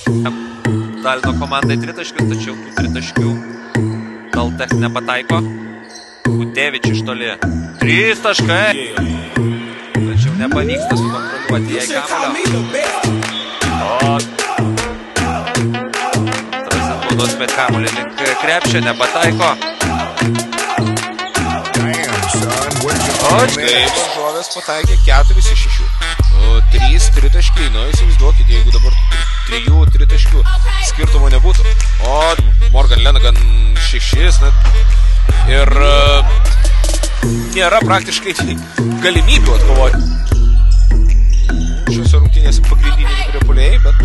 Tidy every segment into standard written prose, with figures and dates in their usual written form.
Dalino komandai tritaškius, tačiau tų tritaškių Daltech nepataiko. Kutevič iš toli. 3 taškai. Tačiau nepavyksta sukontroliuoti jai kamuolio. Trasit baudos met kamuolį link krepšio, nepataiko. O taip, varžovės pataikė 4 iš 6. 3 tritaškiai, nu įsivaizduokit, jeigu dabar 3 tritaškių skirtumo nebūtų. O Morgan Lenagan 6 net. Ir nėra praktiškai galimybių atkovoti. Šiuose rungtynėse pagrindiniai krepulėjai, bet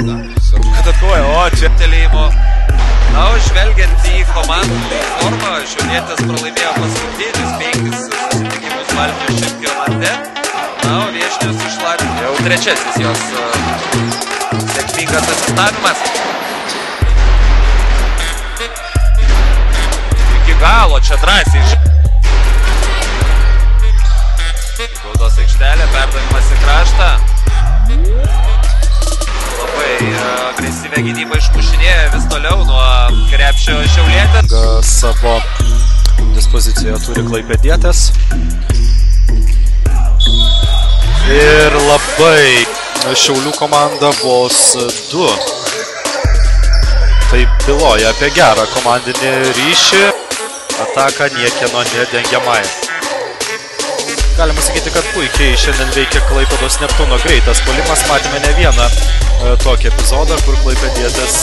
na, svarbu, kad atkovoja. O čia telėjimo. Na, o žvelgiant į komandų formą, Šiaulietis pralaimėjo paskutinius 5 susitikimus Baltijos čempionate. Na, o viešnios iš Latvijos jau trečiasis jos sėkmingas asistavimas. Iki galo čia drąsiai. Baudos aikštelė, perdavimas į kraštą. Labai agresyvę gynybą išmušinėja vis toliau nuo krepšio Šiaulietis. Savo dispozicijoje turi Klaipėdietis. Ir labai Šiaulių komanda vos 2. Tai byloja apie gerą komandinį ryšį. Ataka niekieno nedengiamai. Galima sakyti, kad puikiai šiandien veikia Klaipėdos Neptūno greitas puolimas. Matėme ne vieną tokį epizodą, kur Klaipėdietis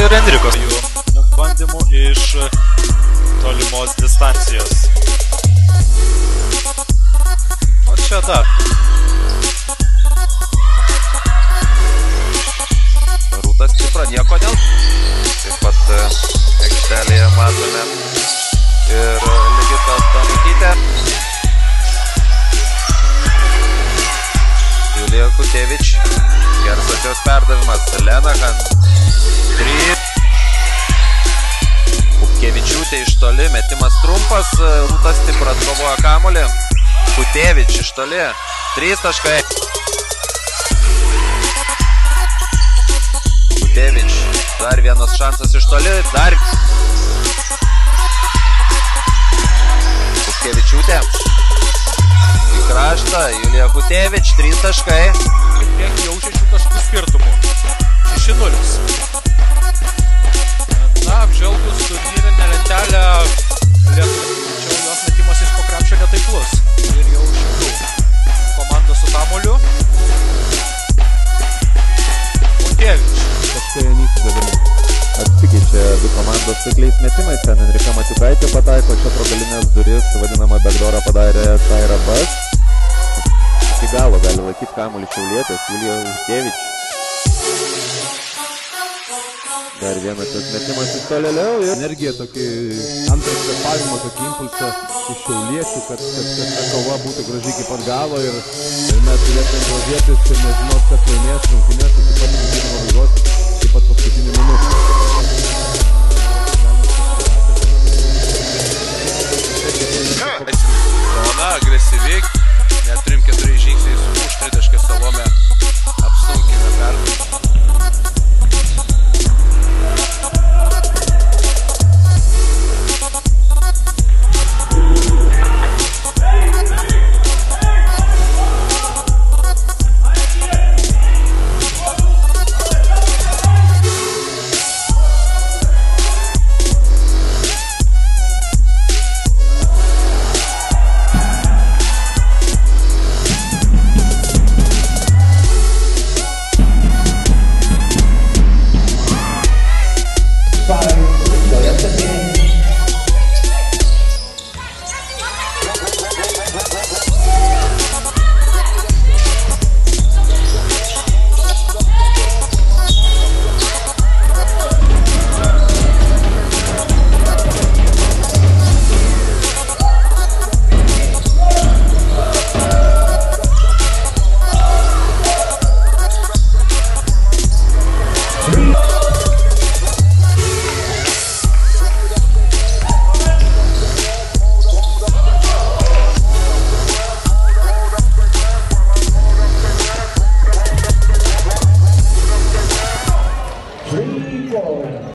ir Enrikos jų bandymų iš tolimos distancijos. O čia dar. Rūtas Cipra nieko dėl. Taip pat aikštelėje matome ir Ligita Stanukytė. Julija Kutevič. Geras jos perdavimas. Lenagan. 3. Kupkevičiūtė iš toli. Metimas trumpas. Rūtas Cipra atkovoja kamuolį. Kutevič iš toli. 3 taškai. Kutevič. Dar vienas šansas iš toli. Dar. Kupkevičiūtė. Į kraštą. Julija Kutevič. 3 taškai. Kiek jau 6 taškų skirtumų. 6-0. Na, apžvelgus turnyrinę lentelę Lietuvos, jos metimas iš po krepšio netaiklus. Ir jau Šiaulių komanda su kamuoliu. Kutevič. Taškai neįsigavimai. Atsikeičia 2 komandos taikliais metimais. Ten Enrika Matiukaitė pataiko, čia pro galinės duris vadinamą backdoorą padarė Taira Bas. Iki galo gali laikyti kamuolį Šiaulietis, Julija Kutevič. Dar vienas metimas iš tolėliau. Energija tokį antrą kvėpavimą, tokį impulsą iš Šiauliečių, kad ta kova būtų gražiai iki pat galo ir mes turėtume grožėtis ir nežinot, kas laimės rungtynes.